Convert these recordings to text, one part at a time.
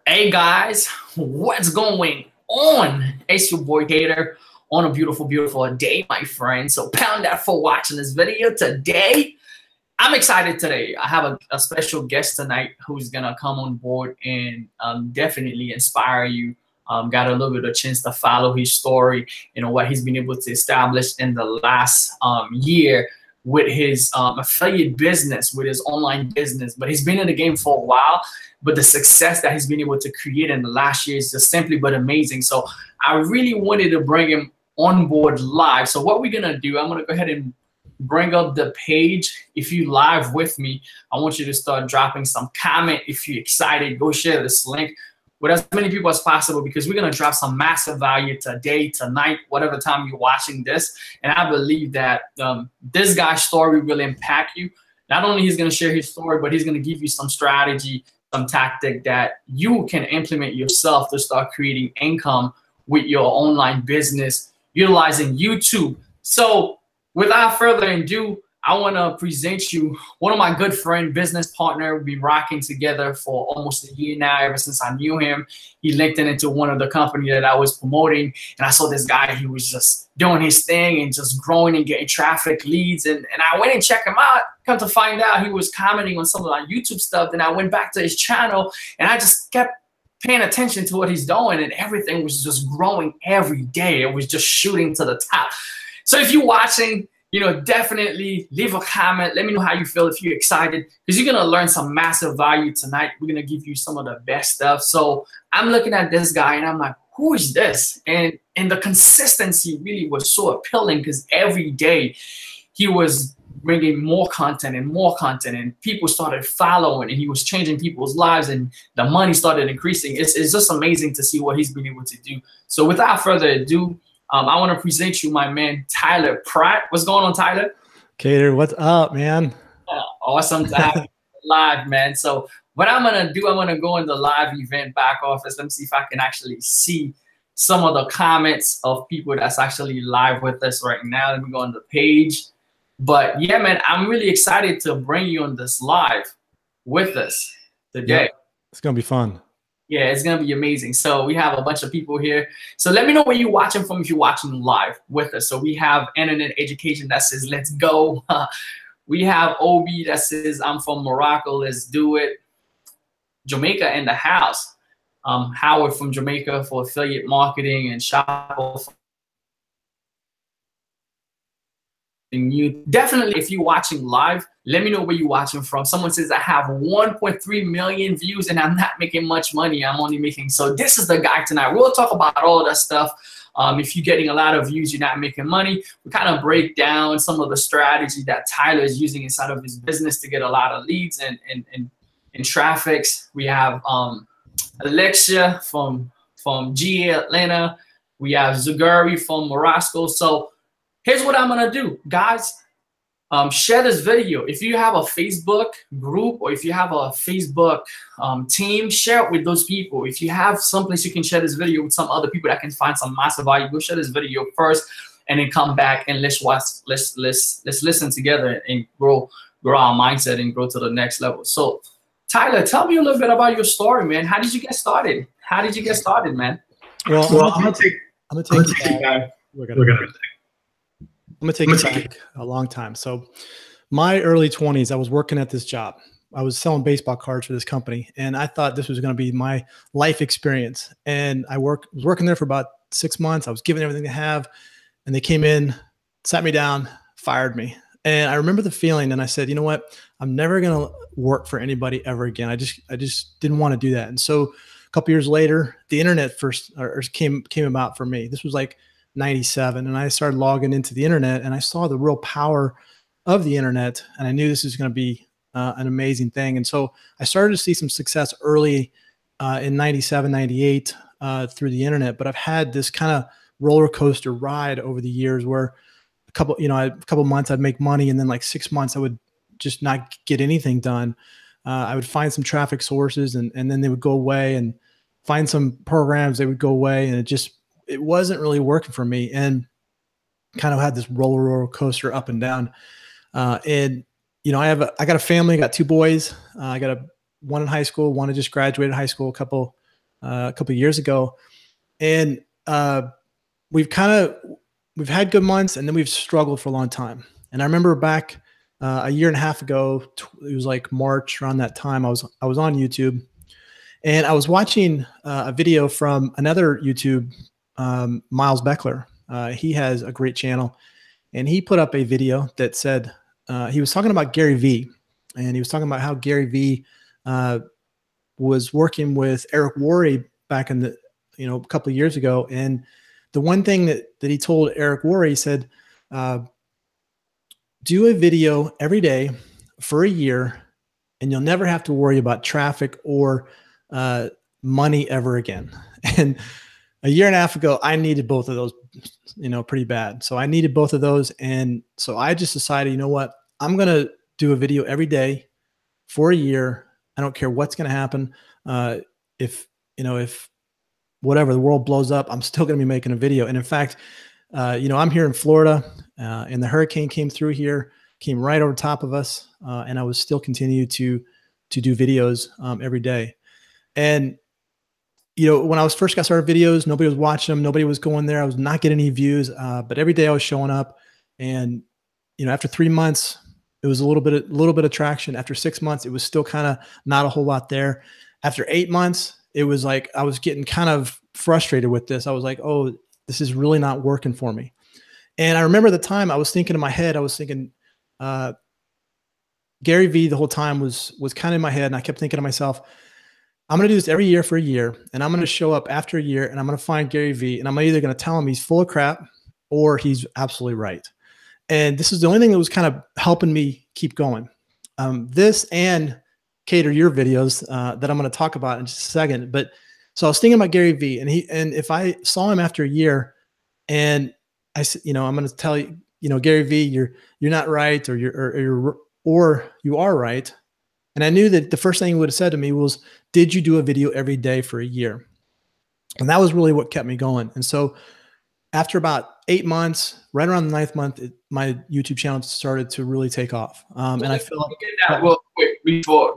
Hey guys, what's going on? It's your boy Keder on a beautiful, beautiful day, my friend. So pound that for watching this video today. I'm excited today. I have a special guest tonight who's gonna come on board and definitely inspire you. Got a little bit of chance to follow his story, what he's been able to establish in the last year with his affiliate business, with his online business. But he's been in the game for a while. But the success that he's been able to create in the last year is just simply but amazing. So I really wanted to bring him on board live. So what we're gonna do, I'm gonna go ahead and bring up the page. If you live with me, I want you to start dropping some comment. If you're excited, go share this link with as many people as possible, because we're gonna drop some massive value today, tonight, whatever time you're watching this. And I believe that this guy's story will impact you. Not only he's gonna share his story, but he's gonna give you some strategy, some tactic that you can implement yourself to start creating income with your online business utilizing YouTube. So without further ado, I want to present you one of my good friend, business partner. We've been rocking together for almost a year now, ever since I knew him. He linked in into one of the company that I was promoting, and I saw this guy. He was just doing his thing and just growing and getting traffic leads. And I went and checked him out. Come to find out, he was commenting on some of my YouTube stuff. Then I went back to his channel, and I just kept paying attention to what he's doing, and everything was just growing every day. It was just shooting to the top. So if you're watching, definitely leave a comment. Let me know how you feel, if you're excited, because you're going to learn some massive value tonight. We're going to give you some of the best stuff. So I'm looking at this guy and I'm like, who is this? And the consistency really was so appealing, because every day he was bringing more content and people started following, and he was changing people's lives, and the money started increasing. It's just amazing to see what he's been able to do. So without further ado, I want to present you my man, Tyler Pratt. What's going on, Tyler? Keder, what's up, man? Awesome to have you live, man. So what I'm going to do, I'm going to go in the live event back office. Let me see if I can actually see some of the comments of people that's actually live with us right now. Let me go on the page. But yeah, man, I'm really excited to bring you on this live with us today. Yep. It's going to be fun. Yeah, it's going to be amazing. So we have a bunch of people here. So let me know where you're watching from if you're watching live with us. So we have Internet Education that says, let's go. We have Obi that says, I'm from Morocco, let's do it. Jamaica in the house. Howard from Jamaica for affiliate marketing, and Shop. You definitely, if you're watching live, let me know where you're watching from. Someone says, I have 1.3 million views and I'm not making much money. I'm only making. So this is the guy tonight. We'll talk about all that stuff. If you're getting a lot of views, you're not making money. We kind of break down some of the strategy that Tyler is using inside of his business to get a lot of leads and traffics. We have Alexia from GA Atlanta. We have Zuguri from Morocco. So here's what I'm gonna do, guys. Share this video. If you have a Facebook group, or if you have a Facebook team, share it with those people. If you have someplace you can share this video with some other people that can find some massive value, go share this video first, and then come back and let's listen together and grow our mindset and grow to the next level. So, Tyler, tell me a little bit about your story, man. How did you get started? Man? Well, I'm gonna take it back. I'm gonna take it back a long time. So my early 20s, I was working at this job. I was selling baseball cards for this company, and I thought this was going to be my life experience. And I was working there for about 6 months. I was giving everything they have, and they came in, sat me down, fired me. And I remember the feeling, and I said, you know what? I'm never going to work for anybody ever again. I just didn't want to do that. And so a couple years later, the internet came about for me. This was like 97, and I started logging into the internet, and I saw the real power of the internet, and I knew this was going to be an amazing thing. And so I started to see some success early in 97, 98 through the internet, but I've had this kind of roller coaster ride over the years where a couple months I'd make money, and then like 6 months I would just not get anything done. I would find some traffic sources, and then they would go away, and find some programs, they would go away, and it wasn't really working for me, and kind of had this roller coaster up and down. And I got a family, I got 2 boys. I got one in high school, one that just graduated high school a couple a couple of years ago, and we've had good months, and then we've struggled for a long time. And I remember back a year and a half ago, it was like March, around that time, I was on YouTube, and I was watching a video from another YouTube, Miles Beckler. He has a great channel, and he put up a video that said, he was talking about Gary Vee, and he was talking about how Gary Vee was working with Eric Worre back in the, a couple of years ago. And the one thing that he told Eric Worre, he said, do a video every day for a year, and you'll never have to worry about traffic or money ever again. And a year and a half ago, I needed both of those, pretty bad. So I needed both of those. And so I just decided, you know what, I'm going to do a video every day for a year. I don't care what's going to happen. If whatever, the world blows up, I'm still going to be making a video. And in fact, I'm here in Florida, and the hurricane came through here, came right over top of us. And I was still continue to do videos every day. And, when I was first got started videos, nobody was watching them. Nobody was going there. I was not getting any views, but every day I was showing up. And, after 3 months, it was a little bit of traction. After 6 months, it was still kind of not a whole lot there. After 8 months, it was like I was getting kind of frustrated with this. I was like, oh, this is really not working for me. And I remember the time I was thinking in my head, Gary Vee the whole time was kind of in my head. And I kept thinking to myself, I'm going to do this every year for a year, and I'm going to show up after a year, and I'm going to find Gary Vee, and I'm either going to tell him he's full of crap or he's absolutely right. And this is the only thing that was kind of helping me keep going. This and Keder, your videos that I'm going to talk about in just a second. But so I was thinking about Gary Vee, and if I saw him after a year, and I said, I'm going to tell you, Gary Vee, you're not right, or you are right. And I knew that the first thing he would have said to me was, did you do a video every day for a year? And that was really what kept me going. And so after about 8 months, right around the 9th month, my YouTube channel started to really take off. And I feel like that real quick before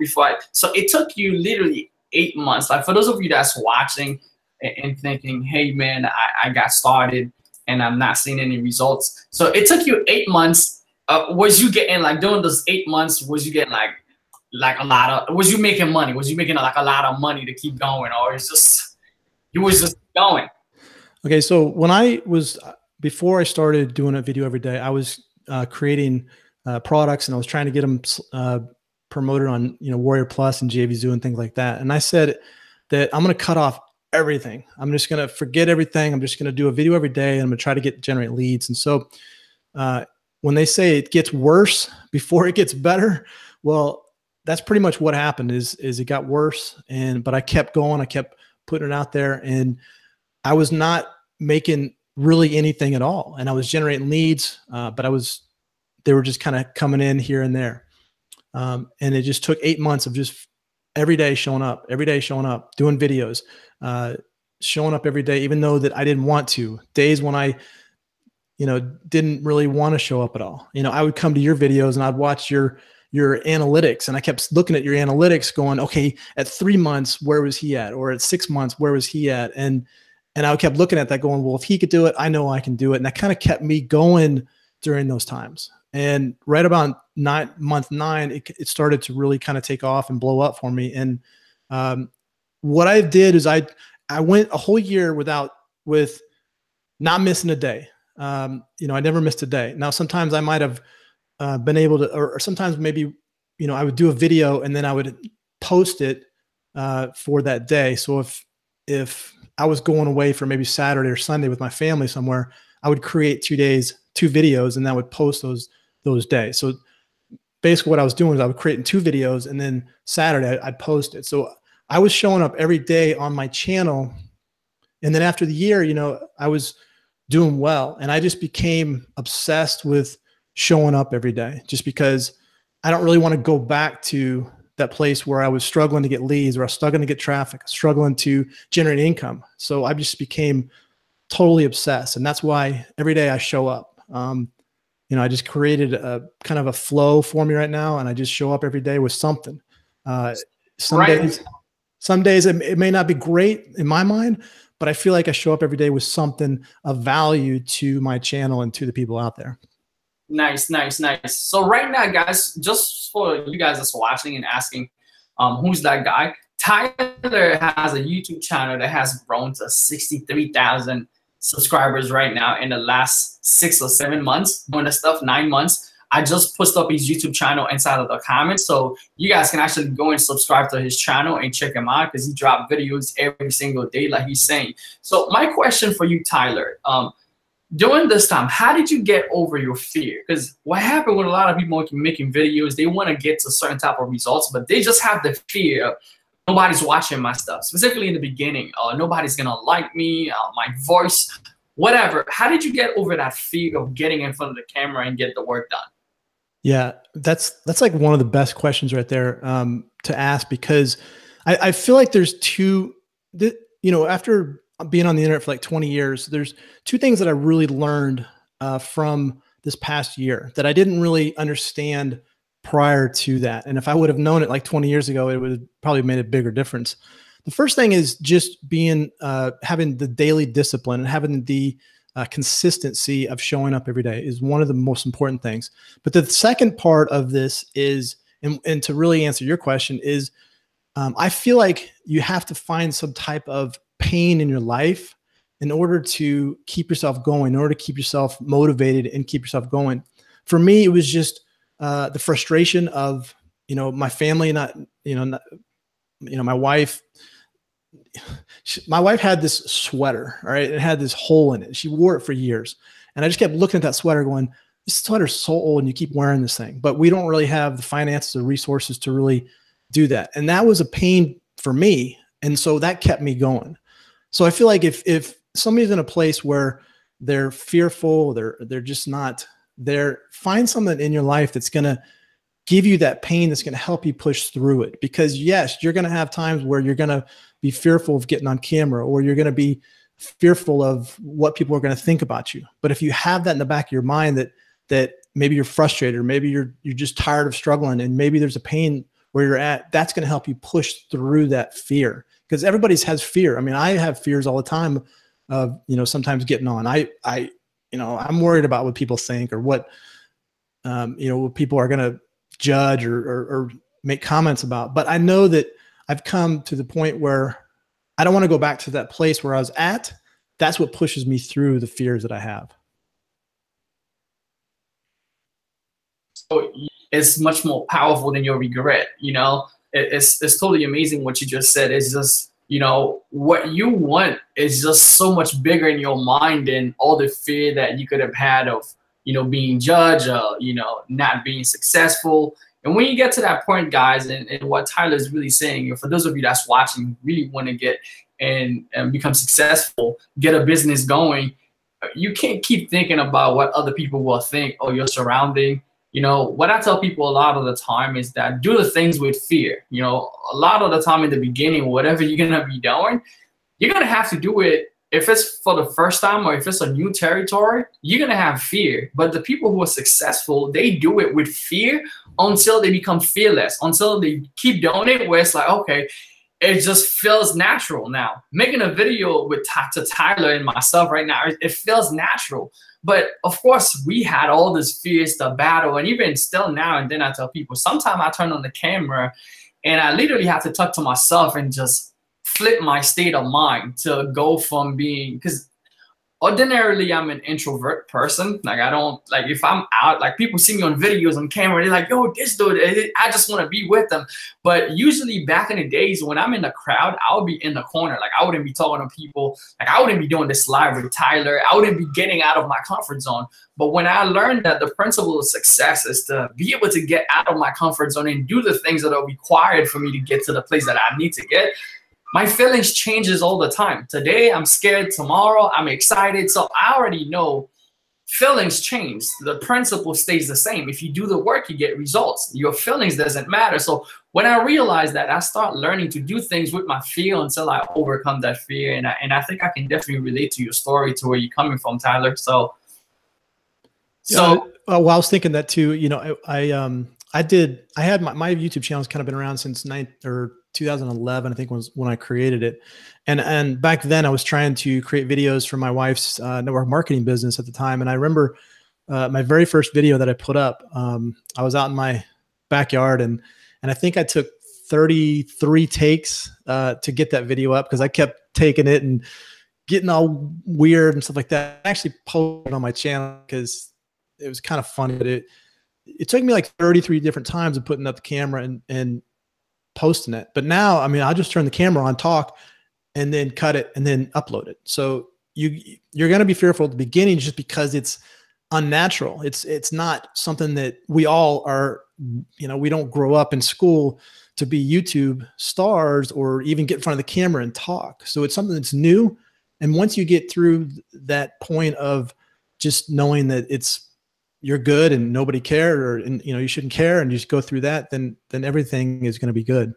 so it took you literally 8 months. Like, for those of you that's watching and thinking, hey man, I got started and I'm not seeing any results. So it took you 8 months. Was you getting, like, during those 8 months, was you getting like a lot of, was you making money? Was you making like a lot of money to keep going, or it's just, you was just going? Okay. So before I started doing a video every day, I was creating products, and I was trying to get them promoted on, Warrior Plus and JV and things like that. And I said that I'm going to cut off everything. I'm just going to forget everything. I'm just going to do a video every day, and I'm going to try to generate leads. And so when they say it gets worse before it gets better, well, that's pretty much what happened. Is it got worse, but I kept going. I kept putting it out there, and I was not making really anything at all. And I was generating leads, but they were just kind of coming in here and there. And it just took 8 months of just every day showing up, doing videos, showing up every day, even though that I didn't want to. Days when I, didn't really want to show up at all. I would come to your videos and I'd watch your analytics, and I kept looking at your analytics going, okay, at 3 months, where was he at? Or at 6 months, where was he at? And I kept looking at that going, well, if he could do it, I know I can do it. And that kind of kept me going during those times. And right about month 9, it started to really kind of take off and blow up for me. And what I did is I went a whole year with not missing a day. I never missed a day. Now, sometimes I might have been able to, or sometimes maybe, I would do a video and then I would post it for that day. So if I was going away for maybe Saturday or Sunday with my family somewhere, I would create 2 videos, and I would post those days. So basically what I was doing is I would create 2 videos, and then Saturday I'd post it. So I was showing up every day on my channel. And then after the year, I was doing well, and I just became obsessed with showing up every day, just because I don't really want to go back to that place where I was struggling to get leads, or I was struggling to get traffic, struggling to generate income. So I just became totally obsessed. And that's why every day I show up. I just created a kind of a flow for me right now, and I just show up every day with something. Some Some days it may not be great in my mind, but I feel like I show up every day with something of value to my channel and to the people out there. Nice, nice, nice. So right now, guys, just for you guys that's watching and asking, who's that guy? Tyler has a YouTube channel that has grown to 63,000 subscribers right now in the last 6 or 7 months. Doing the stuff 9 months. I just posted up his YouTube channel inside of the comments, so you guys can actually go and subscribe to his channel and check him out because he drops videos every single day, like he's saying. So my question for you, Tyler, during this time, how did you get over your fear? Because what happened with a lot of people making videos, they want to get to certain type of results, but they just have the fear of nobody's watching my stuff. Specifically in the beginning, nobody's gonna like me, my voice, whatever. How did you get over that fear of getting in front of the camera and get the work done? Yeah, that's like one of the best questions right there to ask, because I feel like there's two, after being on the internet for like 20 years, there's two things that I really learned from this past year that I didn't really understand prior to that. And if I would have known it like 20 years ago, it would have probably made a bigger difference. The first thing is just being, having the daily discipline and having the consistency of showing up every day is one of the most important things. But the second part of this is, and to really answer your question is, I feel like you have to find some type of pain in your life in order to keep yourself going, in order to keep yourself motivated and keep yourself going. For me, it was just the frustration of, my family, my wife. My wife had this sweater, all right? It had this hole in it. She wore it for years. And I just kept looking at that sweater going, this sweater's so old and you keep wearing this thing, but we don't really have the finances or resources to really do that. And that was a pain for me. And so that kept me going. So I feel like if somebody's in a place where they're fearful, they're just not there, find something in your life that's going to give you that pain, that's going to help you push through it. Because yes, you're going to have times where you're going to be fearful of getting on camera, or you're going to be fearful of what people are going to think about you. But if you have that in the back of your mind, that maybe you're frustrated, or maybe you're just tired of struggling, and maybe there's a pain where you're at, that's going to help you push through that fear. Because everybody has fear. I mean, I have fears all the time of, sometimes getting on. I'm worried about what people think, or what, what people are going to judge or make comments about. But I know that I've come to the point where I don't want to go back to that place where I was at. That's what pushes me through the fears that I have. So it's much more powerful than your regret. It's totally amazing what you just said. It's just, what you want is just so much bigger in your mind than all the fear that you could have had of, being judged, not being successful. And when you get to that point, guys, and what Tyler's really saying, for those of you that's watching, really want to get and become successful, get a business going, you can't keep thinking about what other people will think or your surrounding. What I tell people a lot of the time is that do the things with fear. A lot of the time in the beginning, whatever you're going to be doing, you're going to have to do it. If it's for the first time or if it's a new territory, you're going to have fear. But the people who are successful, they do it with fear until they become fearless, until they keep doing it where it's like, okay, it just feels natural now. Making a video with Tyler and myself right now, it feels natural. But of course, we had all these fears to battle. And even still now and then I tell people, sometimes I turn on the camera and I literally have to talk to myself and just flip my state of mind to go from being, because ordinarily I'm an introvert person. Like I don't, like if I'm out, like people see me on videos on camera, they're like, yo, this dude, I just want to be with them. But usually back in the days when I'm in the crowd, I would be in the corner. Like I wouldn't be talking to people. Like I wouldn't be doing this live with Tyler. I wouldn't be getting out of my comfort zone. But when I learned that the principle of success is to be able to get out of my comfort zone and do the things that are required for me to get to the place that I need to get, my feelings changes all the time. Today, I'm scared. Tomorrow, I'm excited. So I already know feelings change. The principle stays the same. If you do the work, you get results. Your feelings doesn't matter. So when I realized that, I start learning to do things with my fear until I overcome that fear. And I think I can definitely relate to your story, to where you're coming from, Tyler. So well, I was thinking that too. had my YouTube channel has kind of been around since 2011, I think was when I created it. And back then I was trying to create videos for my wife's network marketing business at the time. And I remember my very first video that I put up, I was out in my backyard and I think I took 33 takes to get that video up because I kept taking it and getting all weird and stuff like that. I actually posted it on my channel because it was kind of funny, but it took me like 33 different times of putting up the camera and posting it. But now, I mean, I'll just turn the camera on, talk, and then cut it and then upload it. So you're going to be fearful at the beginning just because it's unnatural. It's not something that we all are, you know, we don't grow up in school to be YouTube stars or even get in front of the camera and talk. So it's something that's new. And once you get through that point of just knowing that you're good and nobody cared, or, you know, you shouldn't care, and you just go through that, then everything is going to be good.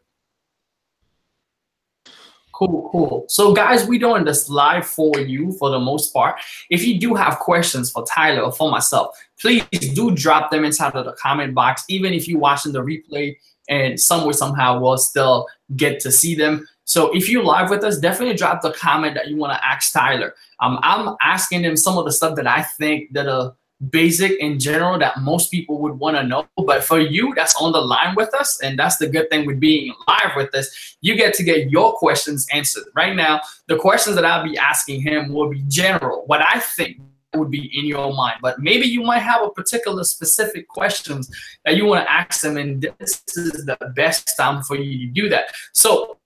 Cool. So guys, we're doing this live for you for the most part. If you do have questions for Tyler or for myself, please do drop them inside of the comment box. Even if you're watching the replay and some way, somehow we'll still get to see them. So if you're live with us, definitely drop the comment that you want to ask Tyler. I'm asking him some of the stuff that I think that are basic in general that most people would want to know. But for you that's on the line with us, and that's the good thing with being live with us, you get to get your questions answered. Right now, the questions that I'll be asking him will be general, what I think would be in your mind. But maybe you might have a particular specific questions that you want to ask him, and this is the best time for you to do that. So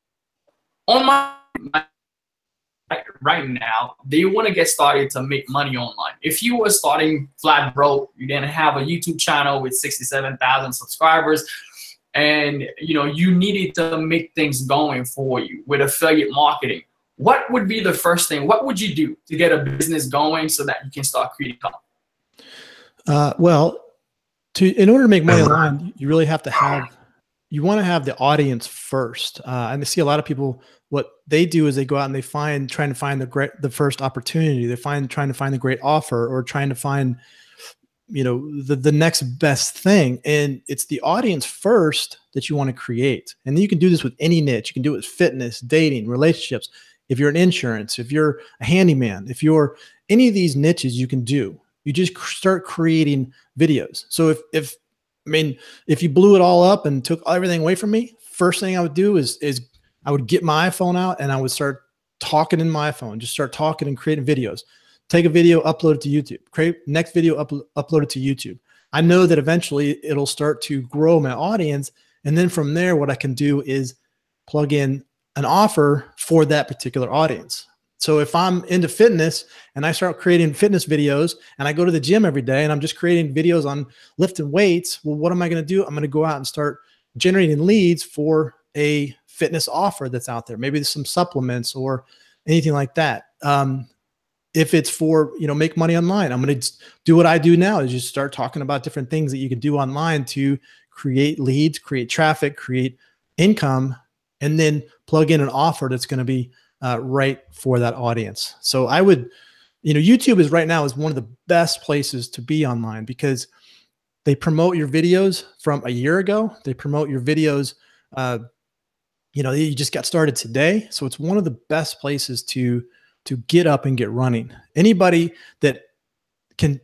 on my right now, they want to get started to make money online. If you were starting flat broke, you didn't have a YouTube channel with 67,000 subscribers, and you needed to make things going for you with affiliate marketing, what would be the first thing? What would you do to get a business going so that you can start creating content? Well, in order to make money online, you really have to have, you want to have the audience first. And I see a lot of people, what they do is they go out and they trying to find the first opportunity. They're trying to find the great offer, or trying to find, the next best thing. And it's the audience first that you want to create. And then you can do this with any niche. You can do it with fitness, dating, relationships. If you're in insurance, if you're a handyman, if you're any of these niches, you can do. You just start creating videos. So if you blew it all up and took everything away from me, first thing I would do is I would get my iPhone out and I would start talking in my iPhone, just start talking and creating videos. Take a video, upload it to YouTube. Create next video, upload it to YouTube. I know that eventually it'll start to grow my audience. And then from there, what I can do is plug in an offer for that particular audience. So if I'm into fitness and I start creating fitness videos and I go to the gym every day and I'm just creating videos on lifting weights, well, what am I going to do? I'm going to go out and start generating leads for a fitness offer that's out there. Maybe there's some supplements or anything like that. If it's for, make money online, I'm going to do what I do now, is just start talking about different things that you can do online to create leads, create traffic, create income, and then plug in an offer that's going to be right for that audience. So I would, YouTube is right now is one of the best places to be online, because they promote your videos from a year ago. They promote your videos, you just got started today. So it's one of the best places to get up and get running. Anybody that can,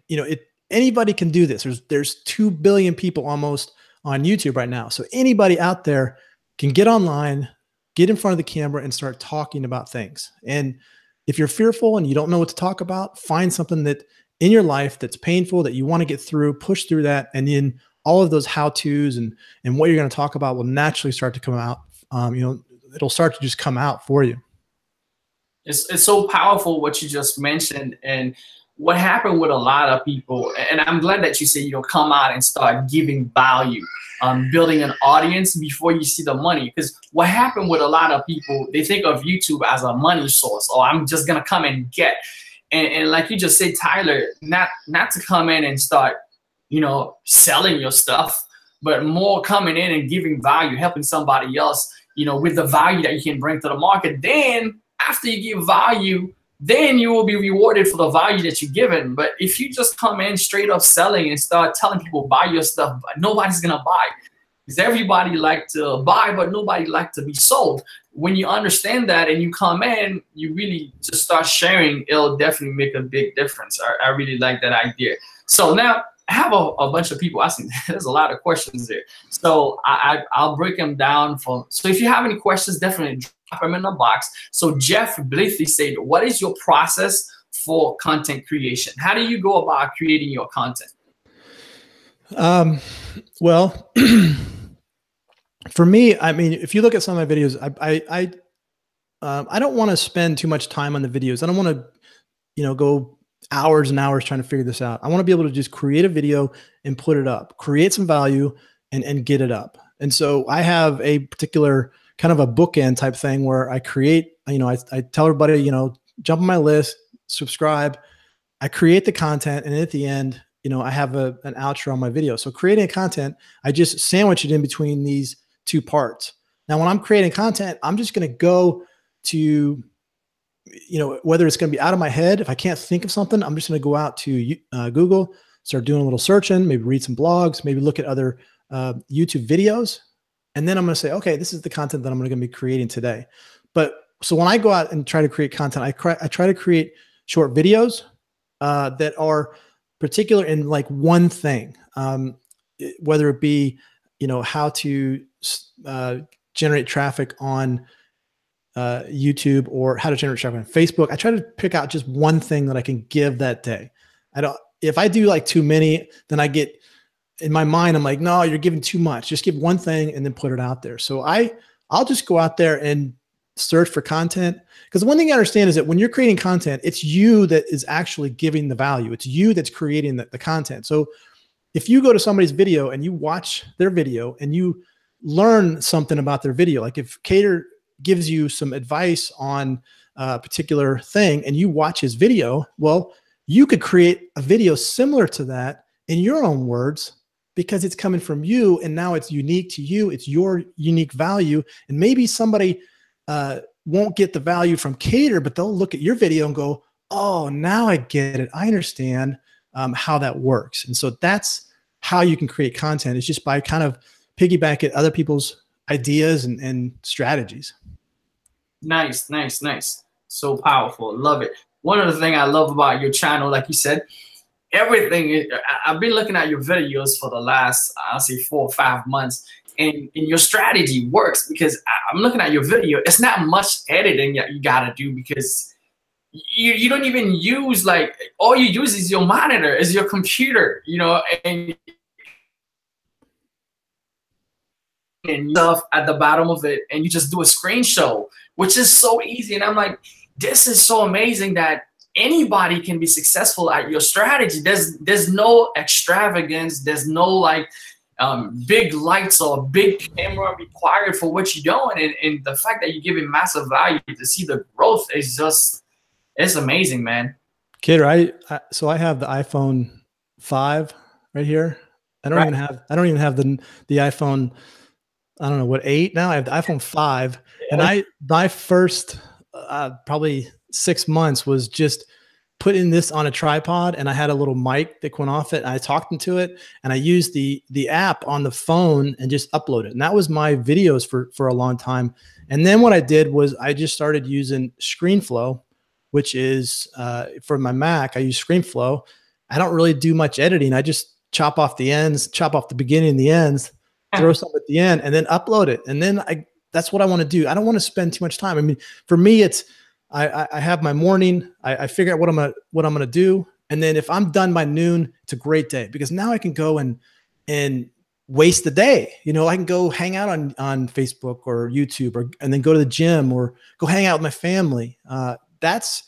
anybody can do this. There's 2 billion people almost on YouTube right now. So anybody out there can get online, get in front of the camera and start talking about things. And if you're fearful and you don't know what to talk about, find something that in your life that's painful, that you want to get through, push through that. And then all of those how-tos and what you're going to talk about will naturally start to come out. It'll start to just come out for you. It's so powerful what you just mentioned, and what happened with a lot of people, and I'm glad that you say, come out and start giving value, building an audience before you see the money. Because what happened with a lot of people, they think of YouTube as a money source, or I'm just gonna come and get. And like you just said, Tyler, not to come in and start, selling your stuff, but more coming in and giving value, helping somebody else, with the value that you can bring to the market. Then after you give value, then you will be rewarded for the value that you're given. But if you just come in straight up selling and start telling people buy your stuff, nobody's gonna buy. Because everybody like to buy, but nobody like to be sold. When you understand that and you come in, you really just start sharing, it'll definitely make a big difference. I really like that idea. So now I have a bunch of people asking. There's a lot of questions there. So I'll break them down. So if you have any questions, definitely drop them in the box. So Jeff Blithy said, what is your process for content creation? How do you go about creating your content? Well, for me, I mean, if you look at some of my videos, I don't want to spend too much time on the videos. I don't want to, go hours and hours trying to figure this out. I want to be able to just create a video and put it up, create some value and get it up. And so I have a particular kind of a bookend type thing where I create, I tell everybody, jump on my list, subscribe, I create the content. And at the end, I have an outro on my video. So creating content, I just sandwich it in between these two parts. Now, when I'm creating content, I'm just going to go to, whether it's going to be out of my head. If I can't think of something, I'm just going to go out to Google, start doing a little searching, maybe read some blogs, maybe look at other YouTube videos. And then I'm going to say, okay, this is the content that I'm going to be creating today. But so when I go out and try to create content, I try to create short videos that are particular in like one thing, whether it be, how to generate traffic on YouTube or how to generate traffic on Facebook. I try to pick out just one thing that I can give that day. If I do like too many, then I get in my mind, I'm like, no, you're giving too much. Just give one thing and then put it out there. So I'll just go out there and search for content. Because one thing I understand is that when you're creating content, it's you that is actually giving the value. It's you that's creating the content. So if you go to somebody's video and you watch their video and you learn something about their video, like if Keder gives you some advice on a particular thing and you watch his video, well, you could create a video similar to that in your own words because it's coming from you and now it's unique to you. It's your unique value. And maybe somebody won't get the value from Keder, but they'll look at your video and go, oh, now I get it. I understand how that works. And so that's how you can create content. It's just by kind of piggyback at other people's ideas and strategies. Nice, nice, nice. So powerful. Love it. One of the things I love about your channel, like you said, everything, I've been looking at your videos for the last, I'll say 4 or 5 months. And your strategy works because I'm looking at your video. It's not much editing that you got to do because you don't even use, like, all you use is your monitor, is your computer, and stuff at the bottom of it, and you just do a screen show, which is so easy. And I'm like, this is so amazing that anybody can be successful at your strategy. There's no extravagance. There's no like big lights or big camera required for what you're doing. And the fact that you're giving massive value to see the growth is just, it's amazing, man. Keder, so I have the iPhone 5 right here. I don't even have the iPhone, I don't know what, 8 now. I have the iPhone 5. Yeah. And my first probably 6 months was just putting this on a tripod, and I had a little mic that went off it, and I talked into it, and I used the app on the phone and just upload it. And that was my videos for a long time. And then what I did was I just started using ScreenFlow, which is for my Mac, I use ScreenFlow. I don't really do much editing. I just chop off the ends, chop off the beginning and the ends, throw some at the end, and then upload it. And then that's what I want to do. I don't want to spend too much time. I mean, for me, it's I have my morning. I figure out what I'm gonna do, and then if I'm done by noon, it's a great day because now I can go and waste the day. I can go hang out on Facebook or YouTube, and then go to the gym or go hang out with my family. That's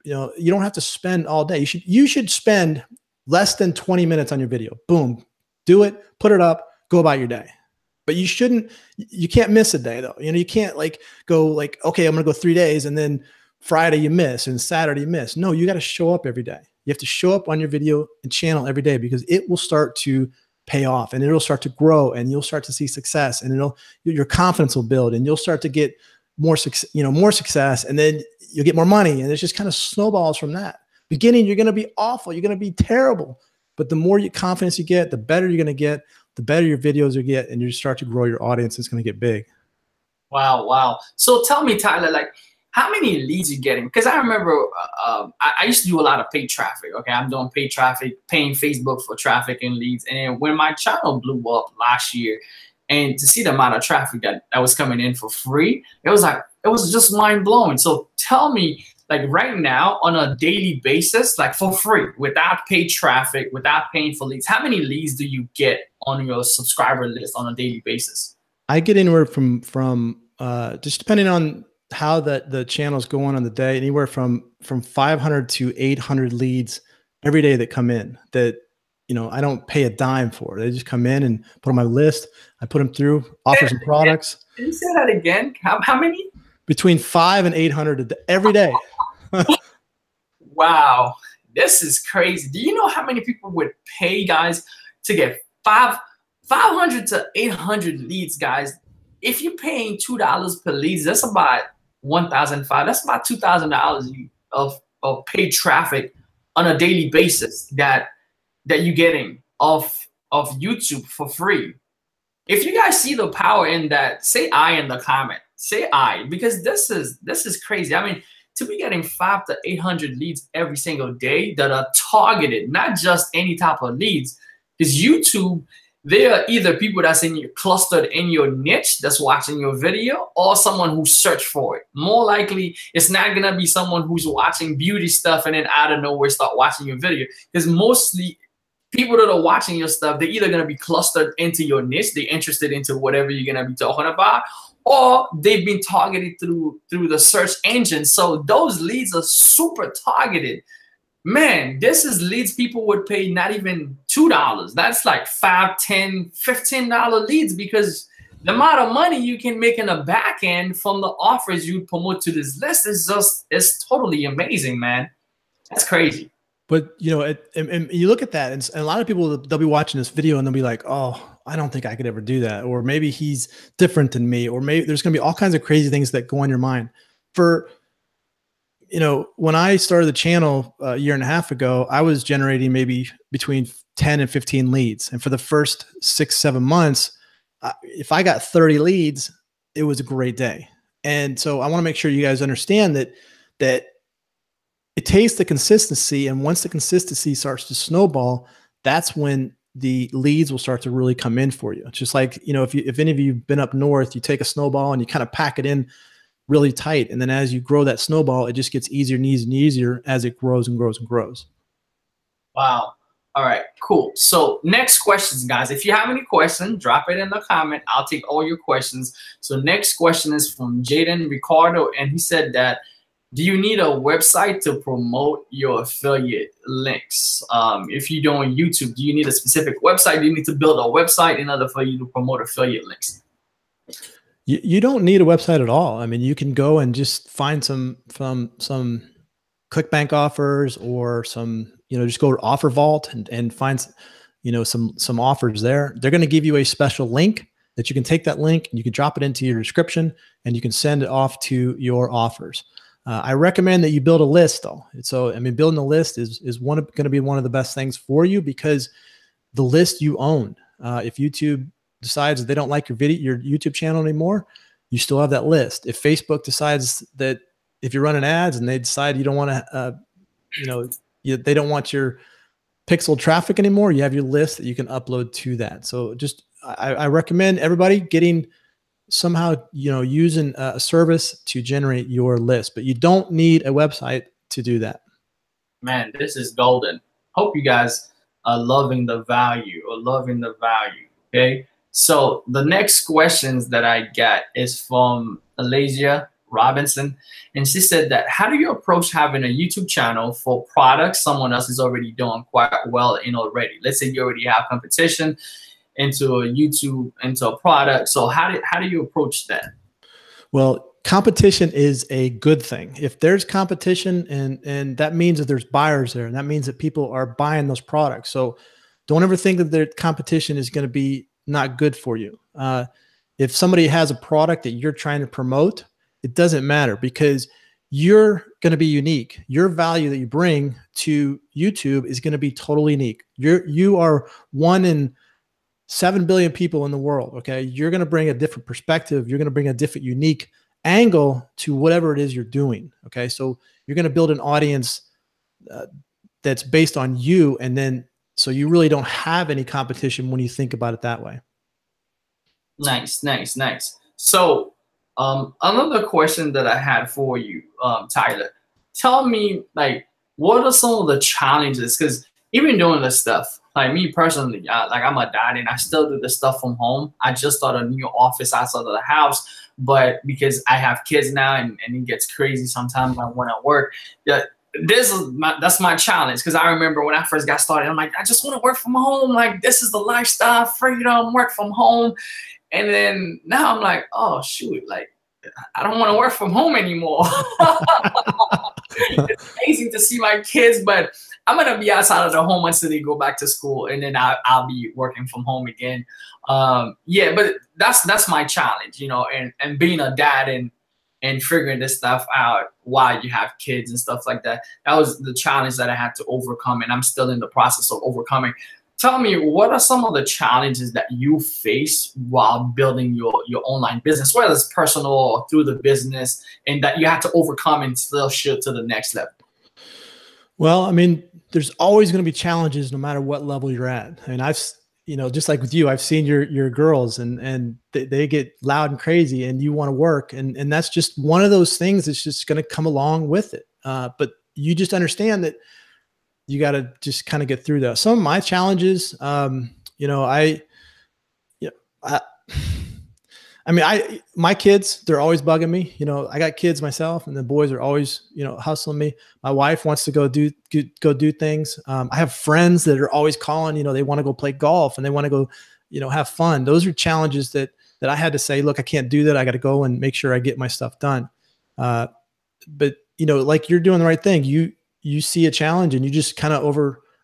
you don't have to spend all day. You should spend less than 20 minutes on your video. Boom, do it, put it up, go about your day. But you can't miss a day though. You can't go okay, I'm going to go 3 days and then Friday you miss and Saturday you miss. No, you got to show up every day. You have to show up on your video and channel every day because it will start to pay off and it'll start to grow and you'll start to see success and your confidence will build and you'll start to get more success, more success, and then you'll get more money, and it just kind of snowballs from that. Beginning, you're going to be awful, you're going to be terrible, but the more confidence you get, the better you're going to get, the better your videos will get, and you start to grow your audience. It's going to get big. Wow, wow. So tell me, Tyler, like, how many leads you getting? Because I remember I used to do a lot of paid traffic. Okay, I'm doing paid traffic, paying Facebook for traffic and leads. And when my channel blew up last year, and to see the amount of traffic that was coming in for free, it was just mind blowing. So tell me, like right now on a daily basis, like for free, without paid traffic, without paying for leads, how many leads do you get on your subscriber list on a daily basis? I get anywhere from just depending on how the channel's going on the day, anywhere from 500 to 800 leads every day that come in that, I don't pay a dime for. They just come in and put on my list. I put them through, offer some products. Can you say that again? How many? Between 500 and 800 every day. Wow, this is crazy. Do you know how many people would pay, guys, to get 500 to 800 leads, guys? If you're paying $2 per lead, that's about $1,500. That's about $2,000 of paid traffic on a daily basis that you're getting off of YouTube for free. If you guys see the power in that, say I in the comment. Say I, because this is crazy. I mean, to be getting 500 to 800 leads every single day that are targeted, not just any type of leads, because YouTube, they are either people that's clustered in your niche that's watching your video, or someone who searched for it. More likely, it's not gonna be someone who's watching beauty stuff and then out of nowhere start watching your video. Because mostly people that are watching your stuff, they're either gonna be clustered into your niche, they're interested into whatever you're gonna be talking about, or they've been targeted through the search engine. So those leads are super targeted. Man, this is leads people would pay not even $2. That's like $5, $10, $15 leads, because the amount of money you can make in the back end from the offers you promote to this list is it's totally amazing, man. That's crazy. But and you look at that, and a lot of people, they'll be watching this video and they'll be like, oh, I don't think I could ever do that. Or maybe he's different than me. Or maybe there's going to be all kinds of crazy things that go in your mind. When I started the channel a year and a half ago, I was generating maybe between 10 and 15 leads. And for the first 6-7 months, if I got 30 leads, it was a great day. And so I want to make sure you guys understand that it takes the consistency. And once the consistency starts to snowball, that's when the leads will start to really come in for you. It's just like, if any of you have been up north, you take a snowball and you kind of pack it in really tight. And then as you grow that snowball, it just gets easier and easier and easier as it grows and grows and grows. Wow. All right, cool. So next questions, guys. If you have any questions, drop it in the comment. I'll take all your questions. So next question is from Jaden Ricardo. And he said that, do you need a website to promote your affiliate links? If you're doing YouTube, do you need a specific website? Do you need to build a website in order for you to promote affiliate links? You don't need a website at all. I mean, you can go and just find some ClickBank offers, or some, just go to Offer Vault and find, some offers there. They're going to give you a special link that you can take that link and you can drop it into your description and you can send it off to your offers. I recommend that you build a list though. So, I mean, building a list is going to be one of the best things for you, because the list you own. If YouTube decides that they don't like your YouTube channel anymore, you still have that list. If Facebook decides that if you're running ads and they decide you don't want to, they don't want your pixel traffic anymore, you have your list that you can upload to that. So I recommend everybody getting somehow, using a service to generate your list, but you don't need a website to do that. Man, this is golden. Hope you guys are loving the value Okay. So the next questions that I got is from Alasia Robinson. And she said that, how do you approach having a YouTube channel for products someone else is already doing quite well in already? Let's say you already have competition into a YouTube, into a product. So how do you approach that? Well, competition is a good thing. If there's competition, and that means that there's buyers there, and that means that people are buying those products. So don't ever think that the competition is going to be not good for you. If somebody has a product that you're trying to promote, It doesn't matter because you're going to be unique. Your value that you bring to YouTube is going to be totally unique. You are one in 7 billion people in the world. Okay. You're going to bring a different perspective. You're going to bring a different, unique angle to whatever it is you're doing. Okay. So you're going to build an audience that's based on you. And then, so you really don't have any competition when you think about it that way. Nice, nice, nice. So another question that I had for you, Tyler, tell me, like, what are some of the challenges? Because even doing this stuff, like me personally, like I'm a dad and I still do this stuff from home. I just started a new office outside of the house, but because I have kids now and it gets crazy sometimes when I work, that's my challenge. Because I remember when I first got started, I'm like, I just want to work from home. Like, this is the lifestyle, freedom, work from home. And then now I'm like, oh, shoot, like, I don't want to work from home anymore. It's amazing to see my kids, but I'm going to be outside of the home until they go back to school. And then I'll be working from home again. Yeah, but that's my challenge, you know, and being a dad and figuring this stuff out while you have kids and stuff like that. That was the challenge that I had to overcome. And I'm still in the process of overcoming. Tell me, what are some of the challenges that you face while building your online business, whether it's personal or through the business, and that you have to overcome and still shift to the next level? Well, I mean, there's always going to be challenges no matter what level you're at. I mean, you know, just like with you, I've seen your girls and they get loud and crazy and you want to work. And that's just one of those things that's just going to come along with it. But you just understand that you got to just kind of get through that. Some of my challenges, you know, my kids, they're always bugging me. You know, I got kids myself, and the boys are always, you know, hustling me. My wife wants to go do things. I have friends that are always calling. You know, they want to go play golf and they want to go, you know, have fun. Those are challenges that I had to say, look, I can't do that. I got to go and make sure I get my stuff done. But you know, like, you're doing the right thing. You see a challenge and you just kind of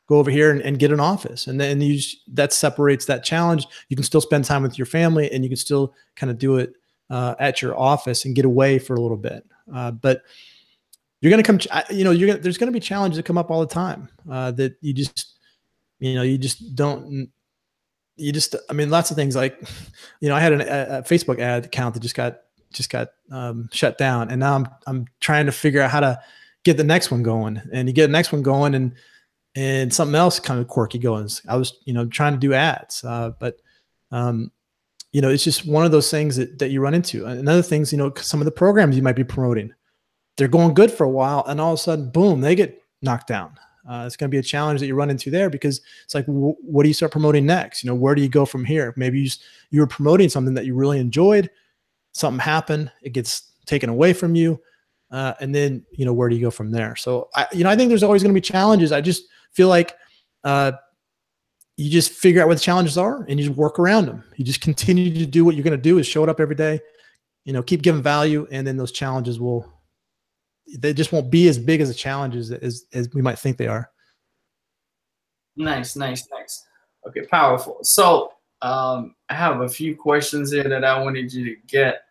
go over here and get an office. And then that separates that challenge. You can still spend time with your family and you can still kind of do it at your office and get away for a little bit. But you're going to come, you know, there's going to be challenges that come up all the time that you just, you know, I mean, lots of things like, you know, I had a Facebook ad account that just got shut down. And now I'm trying to figure out how to get the next one going, and you get the next one going and something else kind of quirky going. I was, you know, trying to do ads, but you know, it's just one of those things that you run into. And other things, you know, some of the programs you might be promoting, they're going good for a while, and all of a sudden, boom, they get knocked down. It's going to be a challenge that you run into there, because it's like, what do you start promoting next? You know, where do you go from here? Maybe you were promoting something that you really enjoyed, something happened, it gets taken away from you. And then, you know, where do you go from there? So, you know, I think there's always going to be challenges. I just feel like you just figure out what the challenges are and you just work around them. You just continue to do what you're going to do, is show it up every day, you know, keep giving value. And then those challenges they just won't be as big as the challenges as we might think they are. Nice, nice, nice. Okay, powerful. So I have a few questions here that I wanted you to get.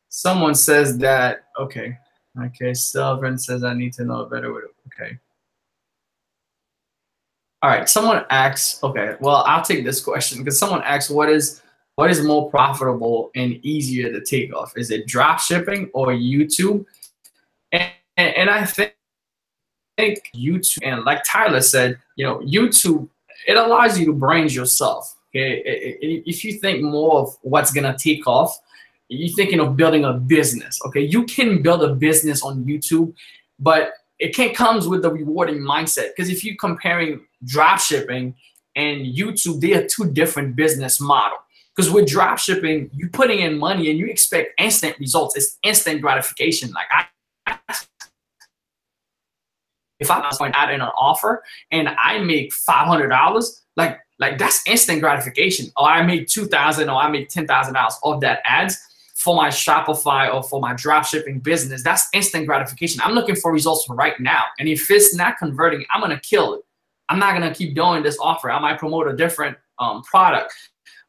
Someone says that, okay, Sylvan says I need to know better. Okay. All right, someone asks, okay, well, I'll take this question, because someone asks, what is more profitable and easier to take off? Is it drop shipping or YouTube? And I think YouTube, and like Tyler said, you know, YouTube, it allows you to brand yourself. Okay, if you think more of what's gonna take off, you're thinking of building a business. Okay, you can build a business on YouTube, but it can't comes with the rewarding mindset. Because if you're comparing drop shipping and YouTube, they are two different business models. Because with drop shipping, you're putting in money and you expect instant results. It's instant gratification. Like if I'm going out in an offer and I make $500, like that's instant gratification. Or I make $2,000 or I make $10,000 off that ads for my Shopify or for my drop shipping business. That's instant gratification. I'm looking for results for right now. And if it's not converting, I'm going to kill it. I'm not going to keep doing this offer. I might promote a different product.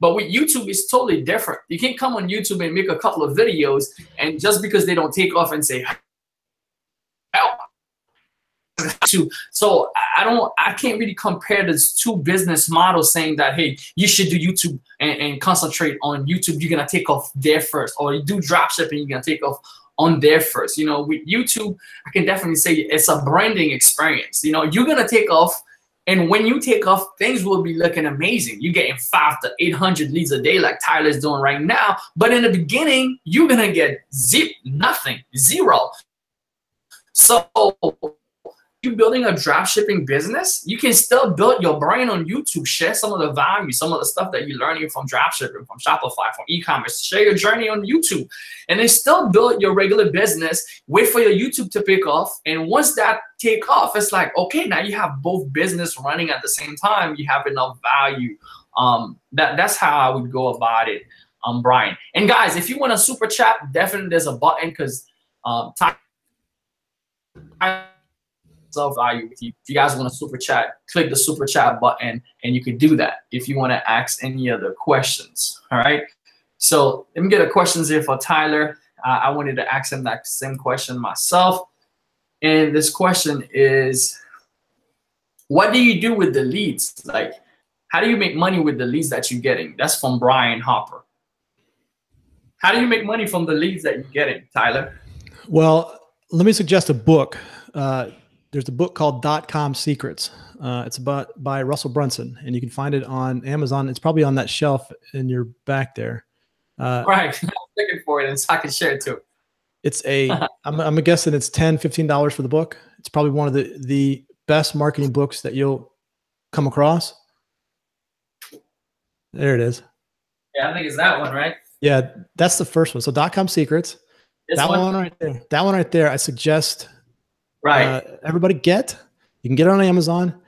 But with YouTube, it's totally different. You can come on YouTube and make a couple of videos, and just because they don't take off and say, help. So I can't really compare these two business models saying that, hey, you should do YouTube and concentrate on YouTube. You're going to take off there first, or you do drop shipping, you're going to take off on there first. You know, with YouTube, I can definitely say it's a branding experience. You know, you're going to take off, and when you take off, things will be looking amazing. You're getting 500 to 800 leads a day like Tyler's doing right now. But in the beginning, you're going to get nothing, zero. So you building a drop shipping business, you can still build your brand on YouTube, share some of the value, some of the stuff that you're learning from drop shipping, from Shopify, from e-commerce, share your journey on YouTube, and then still build your regular business, wait for your YouTube to pick off. And once that take off, it's like, okay, now you have both business running at the same time. You have enough value. That's how I would go about it, Brian. And guys, if you want a super chat, definitely there's a button, because value with you. If you guys want to super chat, click the super chat button, and you can do that if you want to ask any other questions. All right. So let me get a questions here for Tyler. I wanted to ask him that same question myself. And this question is, what do you do with the leads? Like, how do you make money with the leads that you're getting? That's from Brian Hopper. How do you make money from the leads that you're getting, Tyler? Well, let me suggest a book. There's a book called .com Secrets. It's by Russell Brunson, and you can find it on Amazon. It's probably on that shelf in your back there. Right. I'm looking for it, and so I can share it too. It's I'm guessing it's $10, $15 for the book. It's probably one of the best marketing books that you'll come across. There it is. Yeah, I think it's that one, right? Yeah, that's the first one. So .com Secrets. That one right there. That one right there. I suggest everybody get. You can get it on Amazon.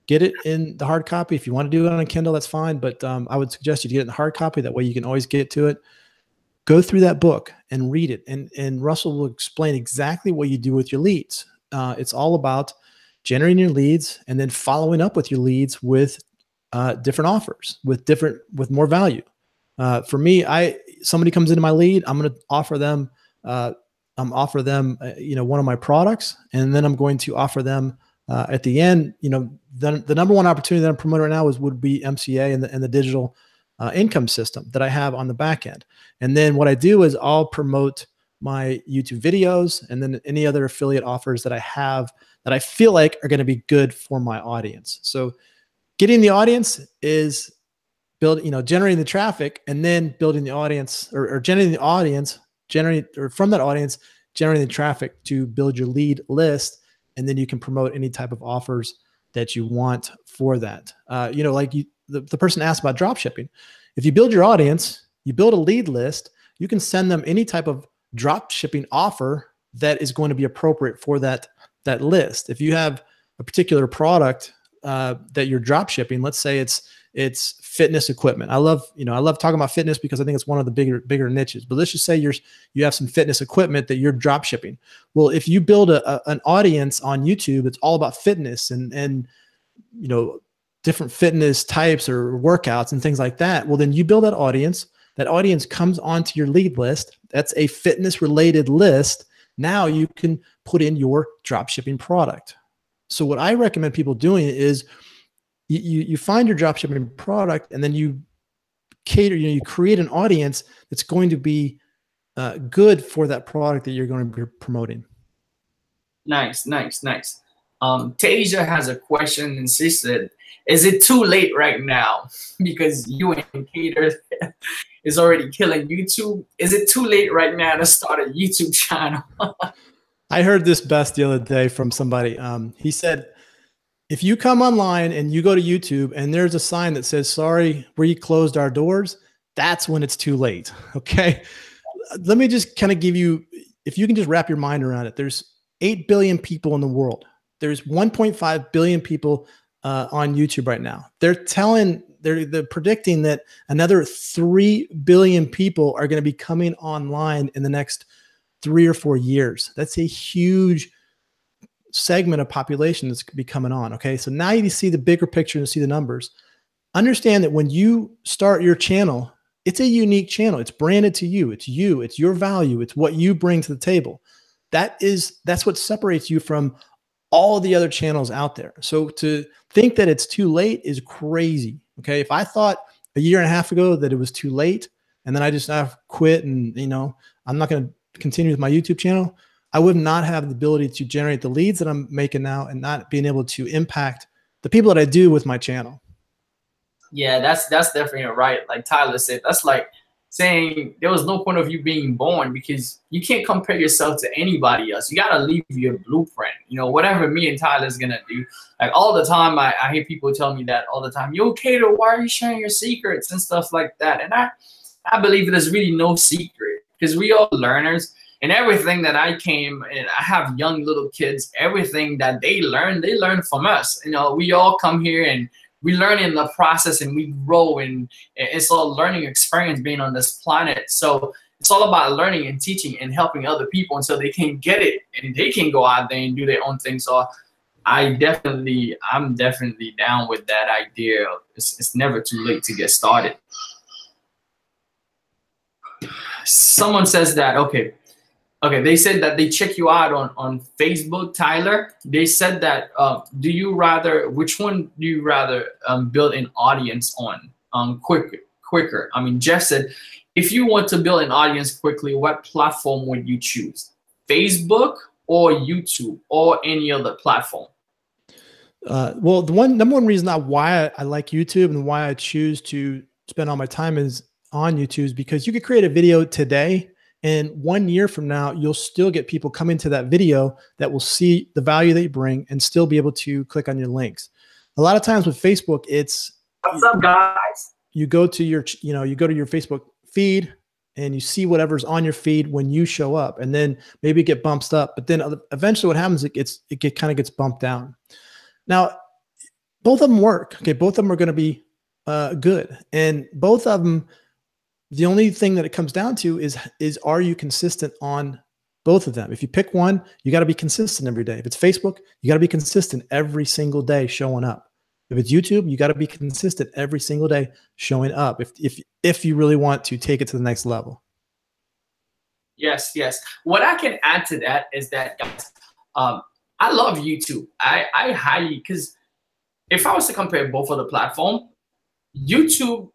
Get it in the hard copy. If you want to do it on a Kindle, that's fine. But I would suggest you get it in the hard copy. That way you can always get to it. Go through that book and read it. And Russell will explain exactly what you do with your leads. It's all about generating your leads and then following up with your leads with different offers, with more value. For me, somebody comes into my lead, I'm going to offer them one of my products, and then I'm going to offer them at the end, the number one opportunity that I'm promoting right now would be MCA and the digital income system that I have on the back end. And then what I do is I'll promote my YouTube videos and then any other affiliate offers that I have that I feel like are going to be good for my audience. So getting the audience is generating the traffic, and then building the audience or generating the audience, from that audience, generating the traffic to build your lead list. And then you can promote any type of offers that you want for that. The person asked about drop shipping. If you build your audience, you build a lead list, you can send them any type of drop shipping offer that is going to be appropriate for that list. If you have a particular product that you're drop shipping, let's say it's fitness equipment. I love talking about fitness because I think it's one of the bigger niches. But let's just say you have some fitness equipment that you're drop shipping. Well, if you build an audience on YouTube, it's all about fitness and different fitness types or workouts and things like that. Well, then you build that audience. That audience comes onto your lead list. That's a fitness related list. Now you can put in your drop shipping product. So what I recommend people doing is you find your drop shipping product, and then you you create an audience that's going to be good for that product that you're going to be promoting. Nice. Tasia has a question, and she said, is it too late right now? Because you and Keder is already killing YouTube. Is it too late right now to start a YouTube channel? I heard this best the other day from somebody. He said, if you come online and you go to YouTube and there's a sign that says, sorry, we closed our doors, that's when it's too late. Okay. Let me just kind of give you, if you can just wrap your mind around it, there's 8 billion people in the world. There's 1.5 billion people on YouTube right now. They're predicting that another 3 billion people are going to be coming online in the next 3 or 4 years. That's a huge segment of population that's be coming on. Okay. So now you see the bigger picture and see the numbers. understand that when you start your channel, it's a unique channel. It's branded to you. It's you. It's your value. It's what you bring to the table. That's what separates you from all the other channels out there. So to think that it's too late is crazy. Okay. If I thought a year and a half ago that it was too late, and then I've quit and, I'm not going to continue with my YouTube channel, I would not have the ability to generate the leads that I'm making now and not being able to impact the people that I do with my channel. Yeah, that's definitely right. Like Tyler said, that's like saying there was no point of you being born, because you can't compare yourself to anybody else. You got to leave your blueprint, whatever me and Tyler's going to do. Like all the time, I hear people tell me that all the time. Yo, Keder, why are you sharing your secrets and stuff like that? And I believe there's really no secret, because we all learners, and everything that I have young little kids, everything that they learn from us. We all come here and we learn in the process, and we grow, and it's a learning experience being on this planet. So it's all about learning and teaching and helping other people, and so they can get it and they can go out there and do their own thing. So I'm definitely down with that idea. It's never too late to get started. Someone says that, okay, they said that they check you out on Facebook, Tyler. They said that, which one do you rather build an audience on quicker? I mean, Jeff said, if you want to build an audience quickly, what platform would you choose? Facebook or YouTube or any other platform? Well, the number one reason why I like YouTube and why I choose to spend all my time is on YouTube is because you could create a video today, and 1 year from now, you'll still get people coming to that video that will see the value that you bring and still be able to click on your links. A lot of times with Facebook, it's what's up, guys? You go to your Facebook feed and you see whatever's on your feed when you show up, and then maybe it get bumped up, but then eventually what happens, it kind of gets bumped down. Now, both of them work. Okay, both of them are going to be good, and both of them. The only thing that it comes down to is are you consistent on both of them? If you pick one, you got to be consistent every day. If it's Facebook, you got to be consistent every single day showing up. If it's YouTube, you got to be consistent every single day showing up. If you really want to take it to the next level. Yes. What I can add to that is that, guys, I love YouTube. I highly, because if I was to compare both of the platform, YouTube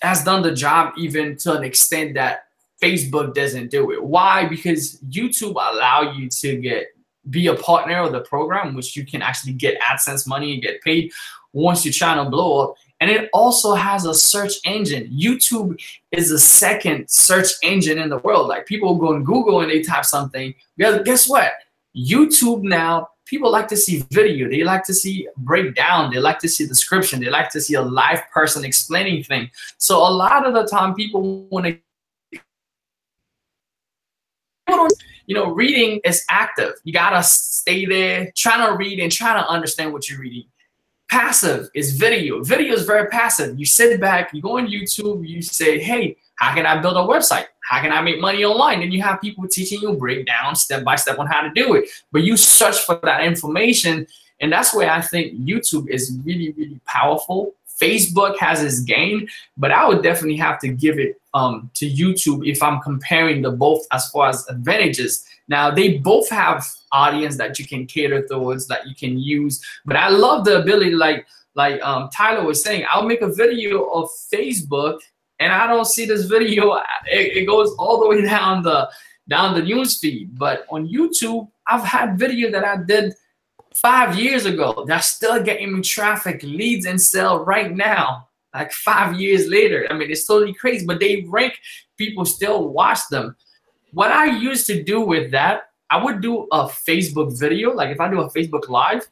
has done the job even to an extent that Facebook doesn't do it. Why? Because YouTube allow you to be a partner of the program, which you can actually get AdSense money and get paid once your channel blow up. And it also has a search engine. YouTube is the second search engine in the world. Like people go on Google and they type something. Guess what? YouTube now, people like to see video. They like to see breakdown. They like to see description. They like to see a live person explaining things. So a lot of the time people want to, reading is active. You got to stay there, trying to read and trying to understand what you're reading. Passive is video. Video is very passive. You sit back, you go on YouTube, you say, hey, how can I build a website? How can I make money online? And you have people teaching you breakdown step by step on how to do it. But you search for that information. And that's where I think YouTube is really, really powerful. Facebook has its gain, but I would definitely have to give it to YouTube if I'm comparing the both as far as advantages. Now, they both have audience that you can cater towards, that you can use. But I love the ability, like Tyler was saying, I'll make a video of Facebook and I don't see this video. It goes all the way down the news feed. But on YouTube, I've had video that I did 5 years ago that's still getting me traffic, leads, and sell right now, like 5 years later. I mean, it's totally crazy, but they rank, people still watch them. What I used to do with that, I would do a Facebook video, like if I do a Facebook Live,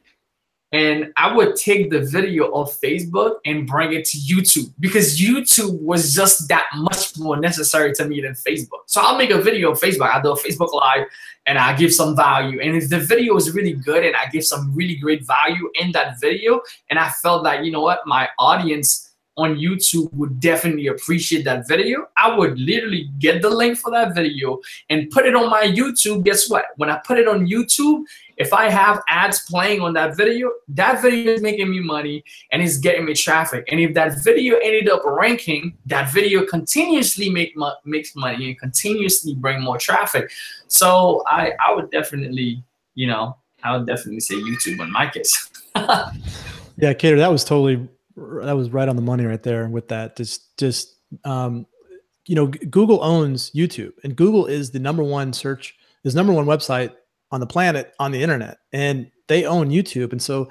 and I would take the video of Facebook and bring it to YouTube, because YouTube was just that much more necessary to me than Facebook. So I'll make a video of Facebook. I'll do a Facebook Live and I give some value. And if the video is really good and I give some really great value in that video, and I felt that, you know what, my audience on YouTube would definitely appreciate that video, I would literally get the link for that video and put it on my YouTube. Guess what? When I put it on YouTube, if I have ads playing on that video is making me money and it's getting me traffic. And if that video ended up ranking, that video continuously makes money and continuously bring more traffic. So I would definitely, you know, I would definitely say YouTube in my case. Yeah, Keder, that was right on the money right there with that. You know, Google owns YouTube, and Google is the number one website on the planet on the internet, and they own YouTube. And so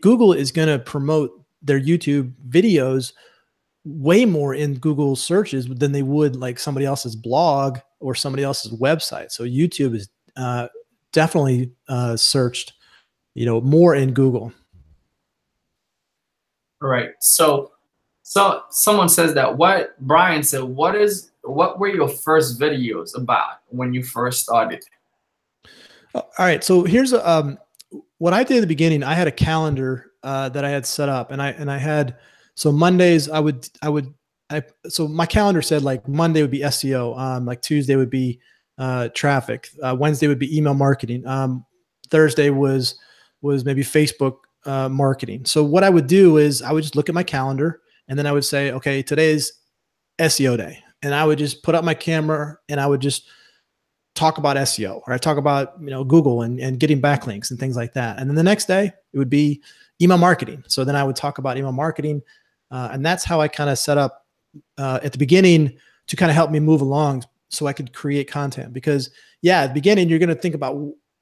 Google is going to promote their YouTube videos way more in Google searches than they would like somebody else's blog or somebody else's website. So YouTube is definitely searched, you know, more in Google. Right. So someone says that Brian said, what were your first videos about when you first started? All right. So here's what I did at the beginning. I had a calendar that I had set up, and I had, so Mondays so my calendar said like Monday would be SEO, like Tuesday would be traffic, Wednesday would be email marketing, Thursday was maybe Facebook marketing. So what I would do is I would just look at my calendar, and then I would say, okay, today's SEO day. And I would just put up my camera and I would just talk about SEO, or I talk about, you know, Google and getting backlinks and things like that. And then the next day it would be email marketing. So then I would talk about email marketing. And that's how I kind of set up at the beginning to kind of help me move along so I could create content. Because yeah, at the beginning, you're going to think about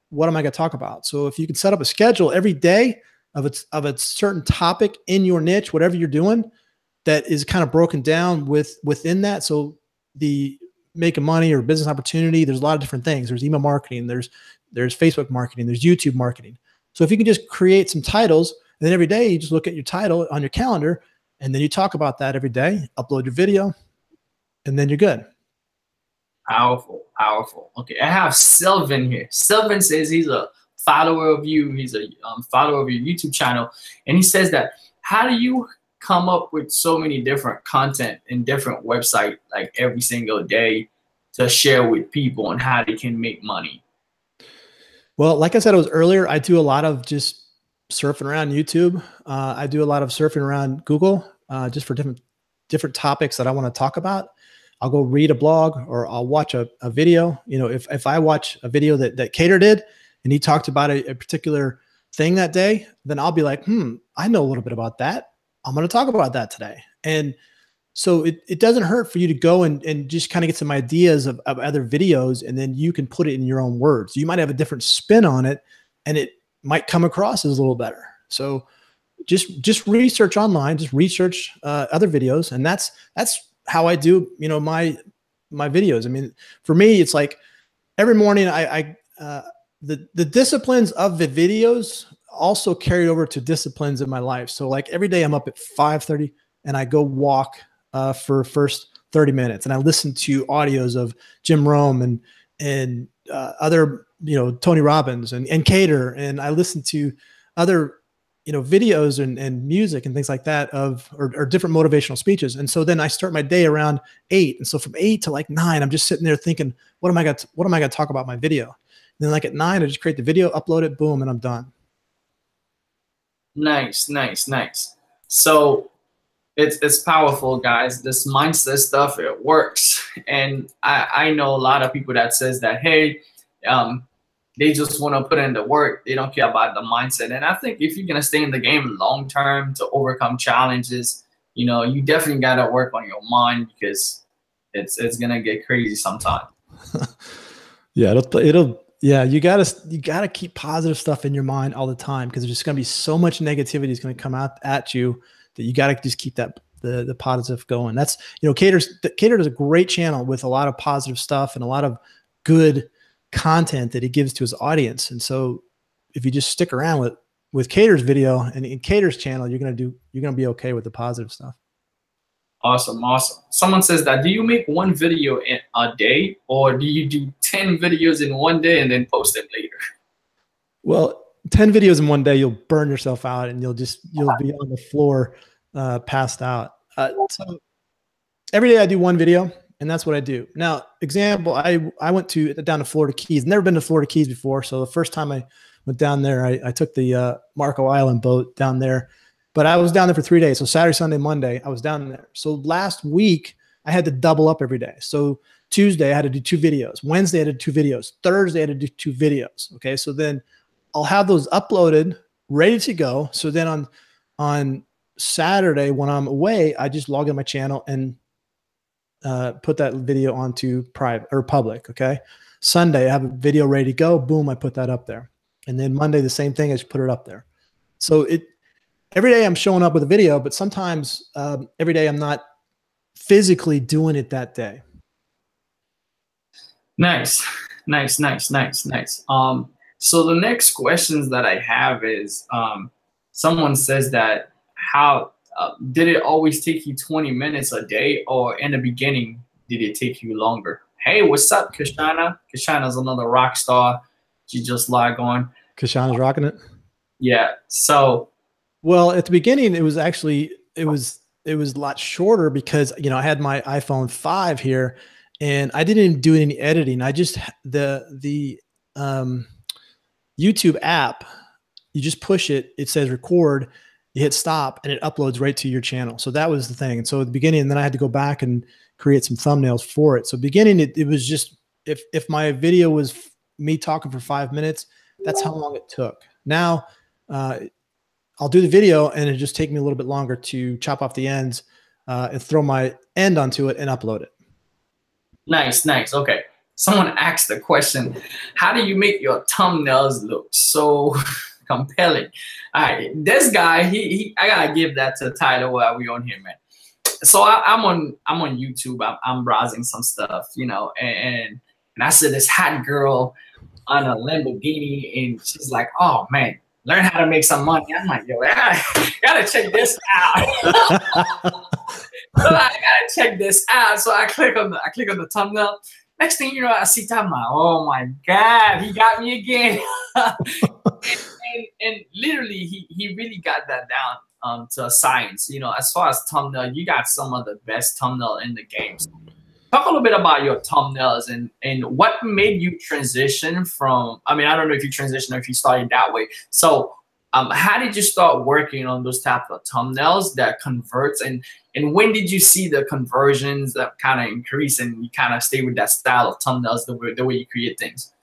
what am I going to talk about? So if you can set up a schedule every day of a certain topic in your niche, whatever you're doing, that is kind of broken down within that. So the making money or business opportunity, there's a lot of different things. There's email marketing, there's Facebook marketing, there's YouTube marketing. So if you can just create some titles, and then every day you just look at your title on your calendar, and then you talk about that every day, upload your video, and then you're good. Powerful, powerful. Okay, I have Sylvan here. Sylvan says he's a follower of you. He's a follower of your YouTube channel, and he says that, how do you come up with so many different content in different websites, like every single day, to share with people and how they can make money? Well, like I said, it was earlier, I do a lot of just surfing around YouTube. I do a lot of surfing around Google, just for different topics that I want to talk about. I'll go read a blog, or I'll watch a video. You know, if I watch a video that Keder did and he talked about a particular thing that day, then I'll be like, I know a little bit about that. I'm going to talk about that today. And so it doesn't hurt for you to go and just kind of get some ideas of other videos, and then you can put it in your own words. You might have a different spin on it, and it might come across as a little better. So just research online, just research other videos. And that's how I do, you know, my videos. I mean, for me, it's like every morning the disciplines of the videos also carried over to disciplines in my life. So like every day I'm up at 5:30 and I go walk for first 30 minutes, and I listen to audios of Jim Rome and other, you know, Tony Robbins and Keder, and I listen to other, you know, videos and music and things like that or different motivational speeches. And so then I start my day around 8. And so from 8 to like 9, I'm just sitting there thinking, what am I going to talk about my video? And then like at 9, I just create the video, upload it, boom, and I'm done. Nice, nice, nice. So it's powerful, guys. This mindset stuff, it works. And I know a lot of people that says that, hey, they just want to put in the work. They don't care about the mindset. And I think if you're going to stay in the game long term to overcome challenges, you know, you definitely got to work on your mind, because it's going to get crazy sometime. Yeah, yeah, you gotta keep positive stuff in your mind all the time, because there's just gonna be so much negativity is gonna come out at you that you gotta just keep the positive going. That's, you know, Keder does a great channel with a lot of positive stuff and a lot of good content that he gives to his audience. And so if you just stick around with Keder's video and in Keder's channel, you're gonna be okay with the positive stuff. Awesome, awesome. Someone says that, do you make one video in a day, or do you do 10 videos in one day and then post them later? Well, 10 videos in one day, you'll burn yourself out and you'll be on the floor, passed out. So every day I do one video, and that's what I do. Now, example, I went down to Florida Keys. Never been to Florida Keys before, so the first time I went down there, I took the Marco Island boat down there. But I was down there for 3 days. So Saturday, Sunday, Monday, I was down there. So last week, I had to double up every day. So Tuesday, I had to do 2 videos. Wednesday, I had to do 2 videos. Thursday, I had to do 2 videos. Okay, so then I'll have those uploaded, ready to go. So then on Saturday, when I'm away, I just log in my channel and put that video onto private or public. Okay, Sunday, I have a video ready to go. Boom, I put that up there. And then Monday, the same thing, I just put it up there. So every day I'm showing up with a video, but sometimes every day I'm not physically doing it that day. Nice. So the next questions that I have is, someone says that how did it always take you 20 minutes a day, or in the beginning did it take you longer? Hey, what's up, Kashana? Kashana's another rock star. She just logged on. Kashana's rocking it. Yeah. So, well, at the beginning, it was actually it was a lot shorter because I had my iPhone 5 here, and I didn't even do any editing. I just the YouTube app. You just push it. It says record. You hit stop, and it uploads right to your channel. So that was the thing. And so at the beginning, and then I had to go back and create some thumbnails for it. So beginning, it was just if my video was me talking for 5 minutes, that's how long it took. Now, I'll do the video, and it just take me a little bit longer to chop off the ends and throw my end onto it and upload it. Nice. Okay. Someone asked the question, how do you make your thumbnails look so compelling? All right, this guy, I gotta give that to Tyler while we on here, man. So I'm on YouTube. I'm browsing some stuff, and I see this hot girl on a Lamborghini, and she's like, "Oh man, learn how to make some money." I'm like, "Yo, I gotta check this out." So I gotta check this out. So I click on the thumbnail. Next thing you know, I see time. Oh my God, he got me again. and literally, he really got that down to a science. As far as thumbnail, you got some of the best thumbnail in the games. Talk a little bit about your thumbnails and what made you transition from. I mean, I don't know if you transitioned or if you started that way. So, how did you start working on those type of thumbnails that converts, and when did you see the conversions that kind of increase and you kind of stay with that style of thumbnails, the way you create things?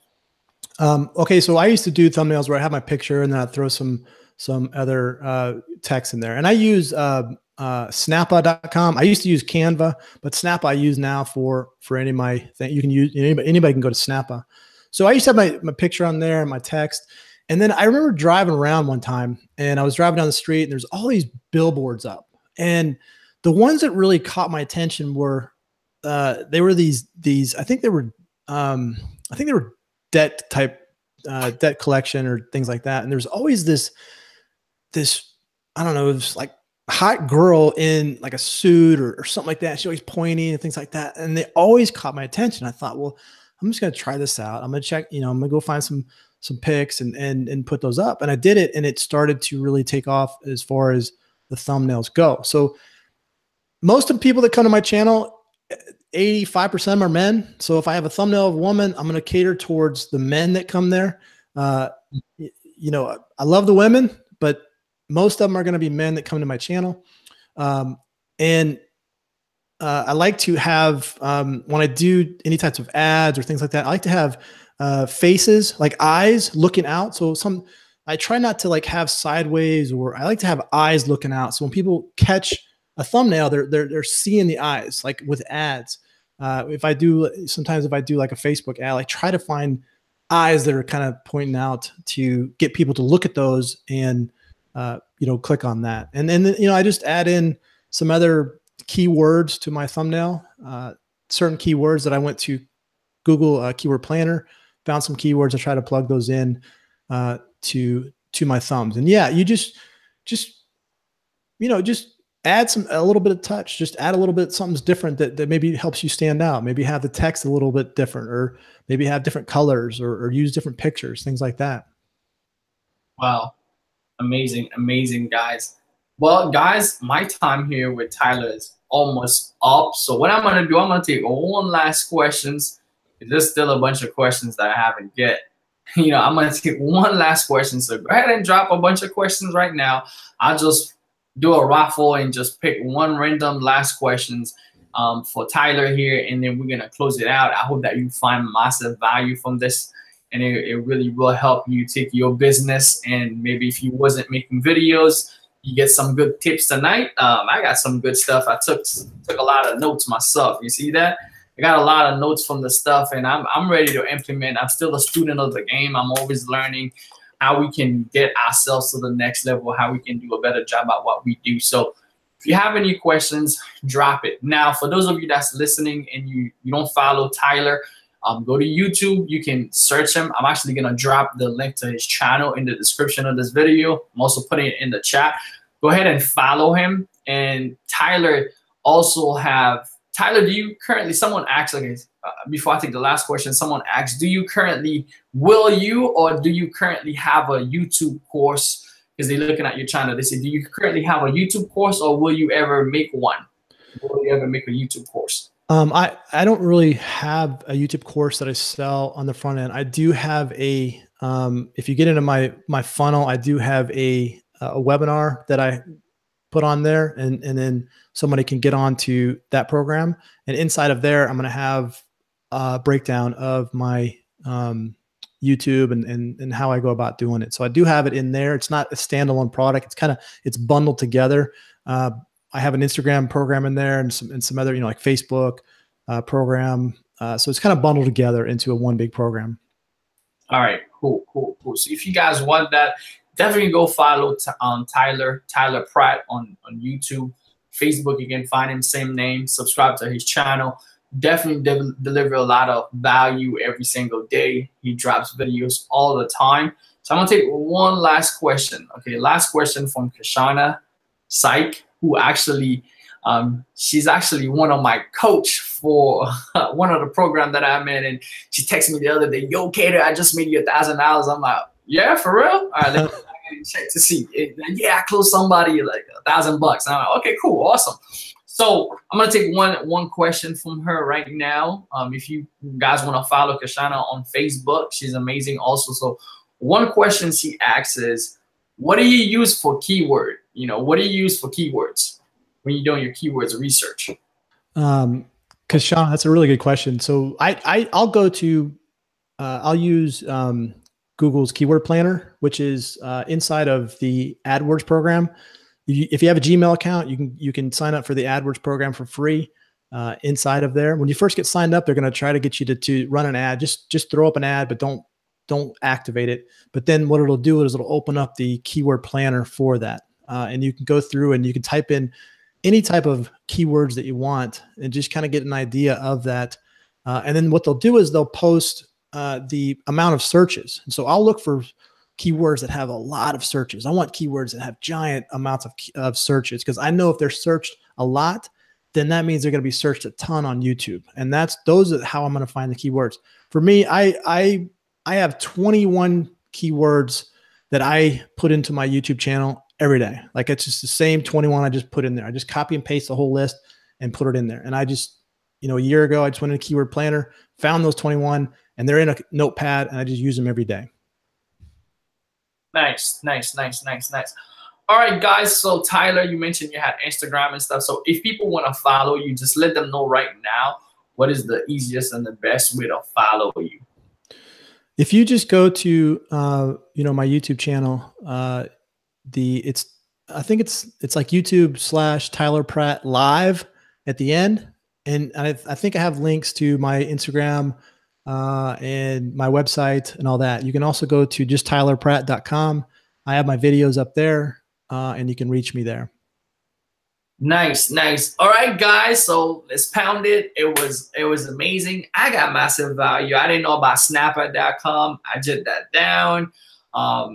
Okay, so I used to do thumbnails where I have my picture and then I'd throw some other text in there, and I use snappa.com. I used to use Canva, but Snappa I use now for any of my thing. You can use anybody can go to Snappa. So I used to have my picture on there and my text. And then I remember driving around one time, and I was driving down the street, and there's all these billboards up, and the ones that really caught my attention were they were these I think they were debt collection or things like that. And there's always this I don't know, it was like hot girl in like a suit or something like that. She always pointing and things like that, and they always caught my attention. I thought, well, I'm just gonna try this out. I'm gonna check, I'm gonna go find some pics and put those up. And I did it, and it started to really take off as far as the thumbnails go. So most of the people that come to my channel, 85% of them are men. So if I have a thumbnail of a woman, I'm going to cater towards the men that come there. I love the women, but most of them are going to be men that come to my channel. And I like to have, when I do any types of ads or things like that, I like to have faces, like eyes looking out. So I try not to like have sideways, or I like to have eyes looking out. So when people catch a thumbnail, they're seeing the eyes, like with ads. Sometimes if I do like a Facebook ad, I try to find eyes that are kind of pointing out to get people to look at those and, click on that. And then, I just add in some other keywords to my thumbnail, certain keywords that I went to Google Keyword Planner, found some keywords. I try to plug those in to my thumbs. And yeah, you just add a little bit of touch, just add a little bit, something's different that maybe helps you stand out. Maybe have the text a little bit different, or maybe have different colors, or use different pictures, things like that. Wow. Amazing, guys. Well, guys, my time here with Tyler is almost up. So what I'm gonna do, I'm gonna take one last questions. There's still a bunch of questions that I haven't get. I'm gonna take one last question. So go ahead and drop a bunch of questions right now. I'll just do a raffle and just pick one random last questions for Tyler here, and then we're gonna close it out. I hope that you find massive value from this, and it really will help you take your business. And maybe if you wasn't making videos, you get some good tips tonight. I got some good stuff. I took a lot of notes myself. You see that? I got a lot of notes from the stuff, and I'm ready to implement. I'm still a student of the game. I'm always learning how we can get ourselves to the next level, how we can do a better job at what we do. So if you have any questions, drop it. Now, for those of you that's listening and you don't follow Tyler, go to YouTube. You can search him. I'm actually going to drop the link to his channel in the description of this video. I'm also putting it in the chat. Go ahead and follow him. And Tyler also have, Tyler, do you currently, someone asked, before I take the last question, someone asked, do you currently have a YouTube course? Because they're looking at your channel. They say, do you currently have a YouTube course, or will you ever make one? Will you ever make a YouTube course? I don't really have a YouTube course that I sell on the front end. I do have a, if you get into my funnel, I do have a webinar that I put on there, and then somebody can get onto that program. And inside of there, I'm going to have a breakdown of my YouTube and how I go about doing it. So I do have it in there. It's not a standalone product. It's bundled together. I have an Instagram program in there and some other, like Facebook program. So it's kind of bundled together into one big program. All right, cool. So if you guys want that, definitely go follow Tyler Pratt on YouTube. Facebook, you can find him, same name. Subscribe to his channel. Definitely deliver a lot of value every single day. He drops videos all the time. So I'm gonna take one last question. Okay, last question from Kashana Syke, who actually, she's actually one of my coach for one of the program that I'm in, and she texted me the other day, "Yo, Keder, I just made you $1,000." I'm like, "Yeah, for real? All right, let me check to see." Yeah, I closed somebody like $1,000. I'm like, "Okay, cool, awesome." So I'm gonna take one question from her right now. If you guys want to follow Kashana on Facebook, she's amazing also. So one question she asks is, what do you use for keyword? What do you use for keywords when you're doing your keywords research? Kashana, that's a really good question. So I'll go to, I'll use Google's Keyword Planner, which is inside of the AdWords program. If you have a Gmail account, you can sign up for the AdWords program for free inside of there. When you first get signed up, they're going to try to get you to run an ad. Just throw up an ad, but don't activate it. But then what it'll do is it'll open up the Keyword Planner for that. And you can go through and you can type in any type of keywords that you want and just kind of get an idea of that. And then what they'll do is they'll post the amount of searches. And so I'll look for keywords that have a lot of searches. I want keywords that have giant amounts of searches, because I know if they're searched a lot, then that means they're going to be searched a ton on YouTube. And those are how I'm going to find the keywords. For me, I have 21 keywords that I put into my YouTube channel every day. Like, it's just the same 21 I just put in there. I just copy and paste the whole list and put it in there. And I just, a year ago, I just went in a keyword planner, found those 21, and they're in a notepad, and I just use them every day. Nice. All right, guys. So Tyler, you mentioned you had Instagram and stuff. So if people want to follow you, just let them know right now, what is the easiest and the best way to follow you? If you just go to, my YouTube channel, I think it's like YouTube/Tyler Pratt Live at the end. And I think I have links to my Instagram and my website and all that. You can also go to just tylerpratt.com. I have my videos up there, and you can reach me there. Nice. All right, guys. So let's pound it. It was amazing. I got massive value. I didn't know about snapper.com. I jot that down.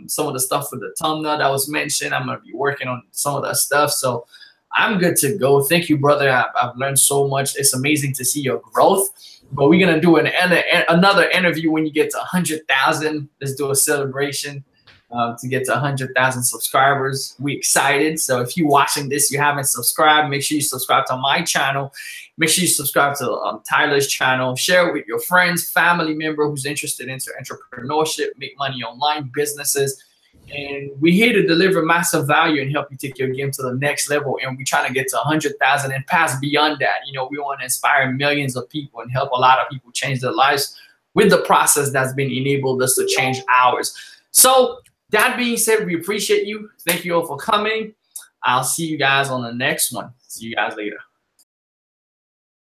Some of the stuff for the thumbnail that was mentioned, I'm going to be working on some of that stuff. So I'm good to go. Thank you, brother. I've learned so much. It's amazing to see your growth. But we're going to do another interview when you get to 100,000. Let's do a celebration. to get to 100,000 subscribers. We excited. So if you're watching this, you haven't subscribed, make sure you subscribe to my channel. Make sure you subscribe to Tyler's channel. Share it with your friends, family member who's interested in entrepreneurship, make money online, businesses. And we're here to deliver massive value and help you take your game to the next level. And we're trying to get to 100,000 and pass beyond that. You know, we want to inspire millions of people and help a lot of people change their lives with the process that's been enabled us to change ours. So that being said, we appreciate you. Thank you all for coming. I'll see you guys on the next one. See you guys later.